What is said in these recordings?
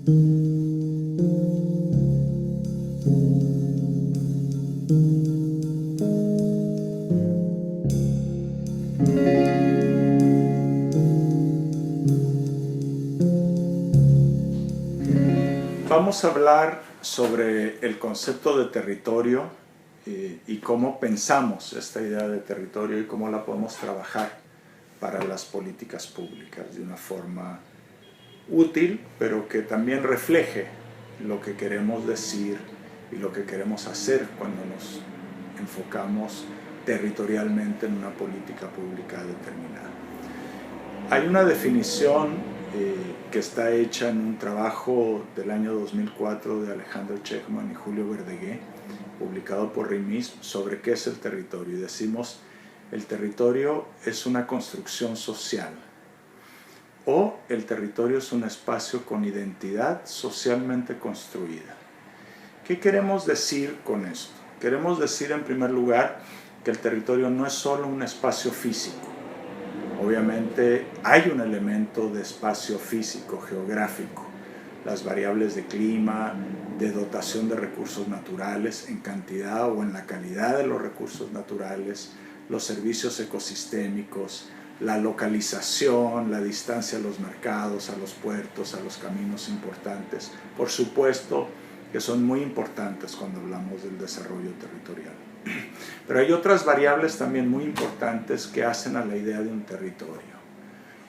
Vamos a hablar sobre el concepto de territorio y cómo pensamos esta idea de territorio y cómo la podemos trabajar para las políticas públicas de una forma útil, pero que también refleje lo que queremos decir y lo que queremos hacer cuando nos enfocamos territorialmente en una política pública determinada. Hay una definición que está hecha en un trabajo del año 2004 de Alejandro Chekman y Julio Verdegué, publicado por RIMISM, sobre qué es el territorio. Y decimos, el territorio es una construcción social, o el territorio es un espacio con identidad socialmente construida. ¿Qué queremos decir con esto? Queremos decir, en primer lugar, que el territorio no es solo un espacio físico. Obviamente hay un elemento de espacio físico, geográfico, las variables de clima, de dotación de recursos naturales en cantidad o en la calidad de los recursos naturales, los servicios ecosistémicos, la localización, la distancia a los mercados, a los puertos, a los caminos importantes. Por supuesto que son muy importantes cuando hablamos del desarrollo territorial. Pero hay otras variables también muy importantes que hacen a la idea de un territorio.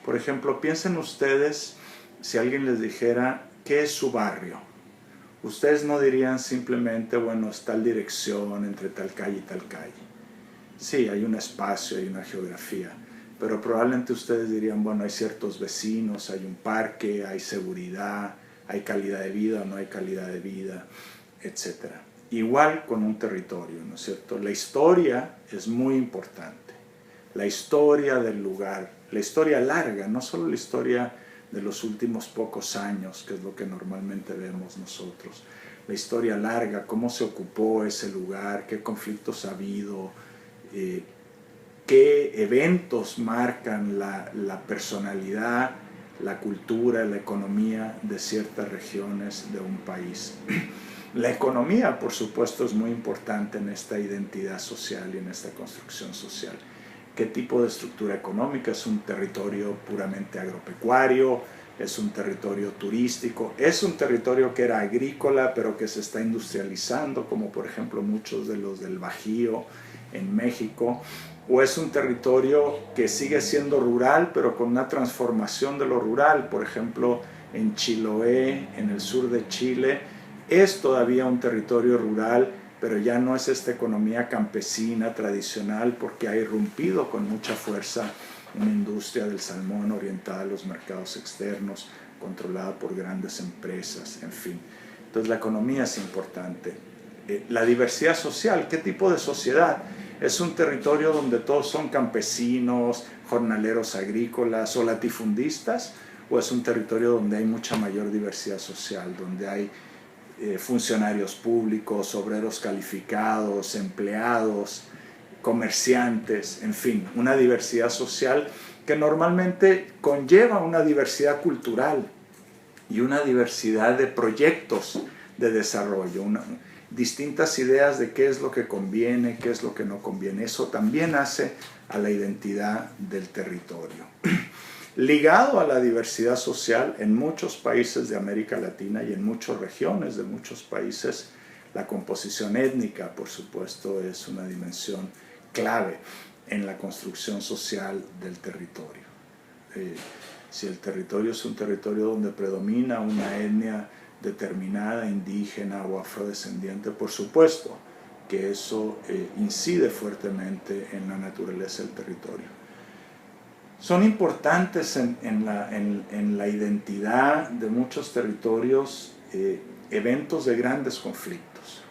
Por ejemplo, piensen ustedes, si alguien les dijera, ¿qué es su barrio? Ustedes no dirían simplemente, bueno, es tal dirección entre tal calle y tal calle. Sí, hay un espacio, hay una geografía, pero probablemente ustedes dirían, bueno, hay ciertos vecinos, hay un parque, hay seguridad, hay calidad de vida o no hay calidad de vida, etc. Igual con un territorio, ¿no es cierto? La historia es muy importante. La historia del lugar, la historia larga, no solo la historia de los últimos pocos años, que es lo que normalmente vemos nosotros. La historia larga, cómo se ocupó ese lugar, qué conflictos ha habido, qué eventos marcan la personalidad, la cultura, la economía de ciertas regiones de un país. La economía, por supuesto, es muy importante en esta identidad social y en esta construcción social. ¿Qué tipo de estructura económica? ¿Es un territorio puramente agropecuario? ¿Es un territorio turístico? ¿Es un territorio que era agrícola pero que se está industrializando, como por ejemplo muchos de los del Bajío en México? ¿O es un territorio que sigue siendo rural pero con una transformación de lo rural? Por ejemplo, en Chiloé, en el sur de Chile, es todavía un territorio rural, pero ya no es esta economía campesina tradicional porque ha irrumpido con mucha fuerza una industria del salmón orientada a los mercados externos, controlada por grandes empresas, en fin. Entonces la economía es importante. La diversidad social, ¿qué tipo de sociedad? ¿Es un territorio donde todos son campesinos, jornaleros agrícolas o latifundistas? ¿O es un territorio donde hay mucha mayor diversidad social, donde hay funcionarios públicos, obreros calificados, empleados, comerciantes, en fin, una diversidad social que normalmente conlleva una diversidad cultural y una diversidad de proyectos de desarrollo, distintas ideas de qué es lo que conviene, qué es lo que no conviene. Eso también hace a la identidad del territorio. Ligado a la diversidad social, en muchos países de América Latina y en muchas regiones de muchos países, la composición étnica, por supuesto, es una dimensión clave en la construcción social del territorio. Si el territorio es un territorio donde predomina una etnia determinada, indígena o afrodescendiente, por supuesto que eso incide fuertemente en la naturaleza del territorio. Son importantes en la identidad de muchos territorios eventos de grandes conflictos.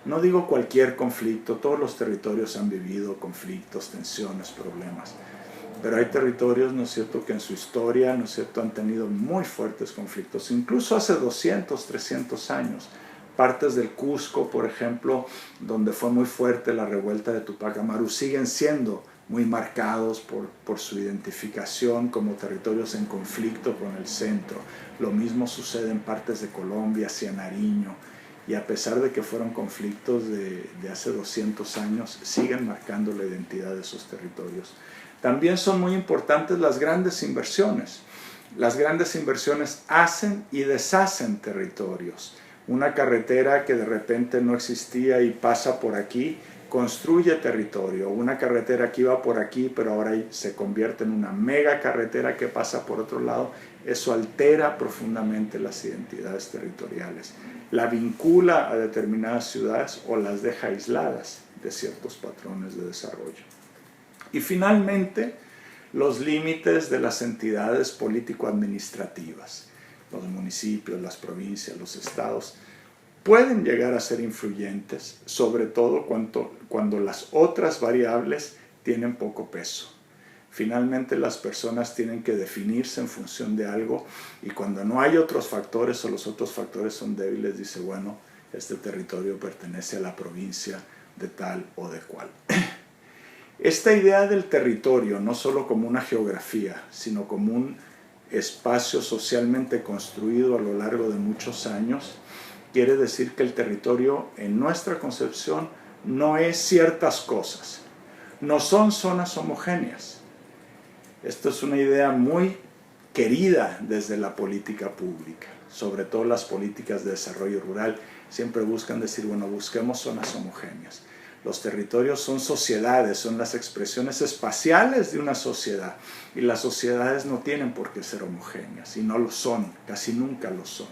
No digo cualquier conflicto, todos los territorios han vivido conflictos, tensiones, problemas, pero hay territorios, ¿no es cierto?, que en su historia, ¿no es cierto?, han tenido muy fuertes conflictos, incluso hace 200, 300 años. Partes del Cusco, por ejemplo, donde fue muy fuerte la revuelta de Tupac Amaru, siguen siendo muy marcados por su identificación como territorios en conflicto con el centro. Lo mismo sucede en partes de Colombia, hacia Nariño, y a pesar de que fueron conflictos de hace 200 años, siguen marcando la identidad de esos territorios. También son muy importantes las grandes inversiones. Las grandes inversiones hacen y deshacen territorios. Una carretera que de repente no existía y pasa por aquí, construye territorio. Una carretera que iba por aquí, pero ahora se convierte en una mega carretera que pasa por otro lado. Eso altera profundamente las identidades territoriales. La vincula a determinadas ciudades o las deja aisladas de ciertos patrones de desarrollo. Y finalmente, los límites de las entidades político-administrativas. Los municipios, las provincias, los estados pueden llegar a ser influyentes, sobre todo cuando las otras variables tienen poco peso. Finalmente las personas tienen que definirse en función de algo, y cuando no hay otros factores o los otros factores son débiles, dice, bueno, este territorio pertenece a la provincia de tal o de cual. Esta idea del territorio, no solo como una geografía, sino como un espacio socialmente construido a lo largo de muchos años, quiere decir que el territorio, en nuestra concepción, no es ciertas cosas, no son zonas homogéneas. Esto es una idea muy querida desde la política pública, sobre todo las políticas de desarrollo rural, siempre buscan decir, bueno, busquemos zonas homogéneas. Los territorios son sociedades, son las expresiones espaciales de una sociedad, y las sociedades no tienen por qué ser homogéneas, y no lo son, casi nunca lo son.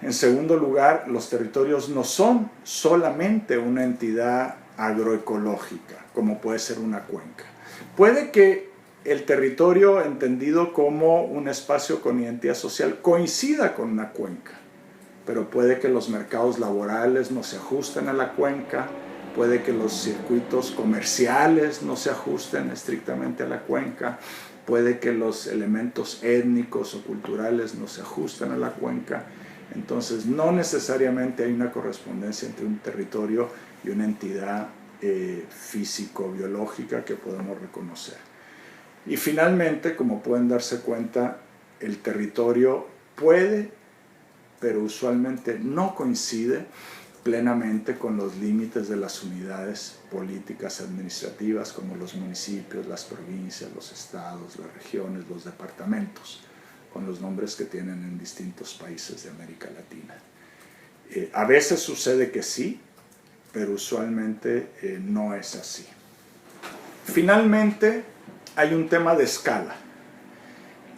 En segundo lugar, los territorios no son solamente una entidad agroecológica, como puede ser una cuenca. Puede que el territorio, entendido como un espacio con identidad social, coincida con una cuenca, pero puede que los mercados laborales no se ajusten a la cuenca, puede que los circuitos comerciales no se ajusten estrictamente a la cuenca, puede que los elementos étnicos o culturales no se ajusten a la cuenca. Entonces, no necesariamente hay una correspondencia entre un territorio y una entidad físico-biológica que podemos reconocer. Y finalmente, como pueden darse cuenta, el territorio puede, pero usualmente no coincide plenamente con los límites de las unidades políticas administrativas, como los municipios, las provincias, los estados, las regiones, los departamentos, con los nombres que tienen en distintos países de América Latina. A veces sucede que sí, pero usualmente no es así. Finalmente, hay un tema de escala.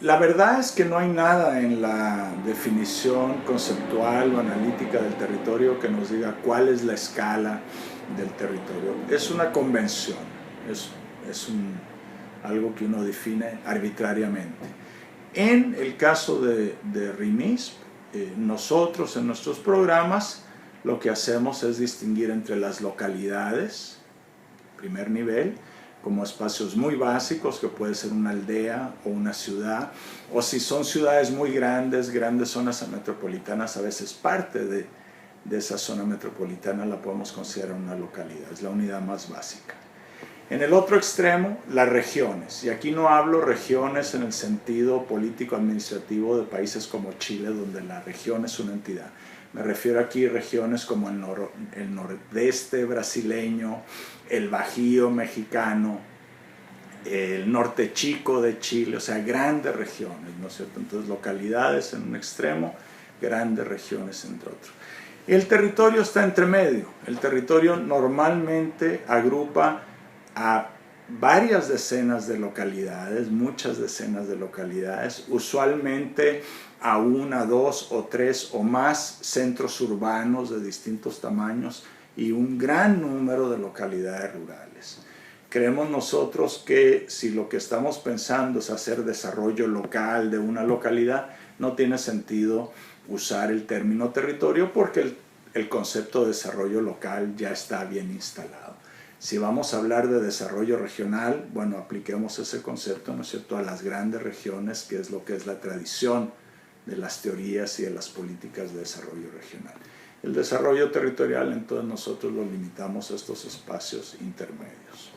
La verdad es que no hay nada en la definición conceptual o analítica del territorio que nos diga cuál es la escala del territorio. Es una convención, es algo que uno define arbitrariamente. En el caso de RIMISP, nosotros en nuestros programas lo que hacemos es distinguir entre las localidades, primer nivel, como espacios muy básicos, que puede ser una aldea o una ciudad, o si son ciudades muy grandes, grandes zonas metropolitanas, a veces parte de esa zona metropolitana la podemos considerar una localidad, es la unidad más básica. En el otro extremo, las regiones, y aquí no hablo regiones en el sentido político-administrativo de países como Chile, donde la región es una entidad. Me refiero aquí a regiones como el nordeste brasileño, el Bajío mexicano, el norte chico de Chile, o sea, grandes regiones, ¿no es cierto? Entonces, localidades en un extremo, grandes regiones en otro. El territorio está entre medio. El territorio normalmente agrupa a varias decenas de localidades, muchas decenas de localidades, usualmente a una, dos o tres o más centros urbanos de distintos tamaños y un gran número de localidades rurales. Creemos nosotros que si lo que estamos pensando es hacer desarrollo local de una localidad, no tiene sentido usar el término territorio porque el concepto de desarrollo local ya está bien instalado. Si vamos a hablar de desarrollo regional, bueno, apliquemos ese concepto, ¿no es cierto?, a las grandes regiones, que es lo que es la tradición de las teorías y de las políticas de desarrollo regional. El desarrollo territorial, entonces, nosotros lo limitamos a estos espacios intermedios.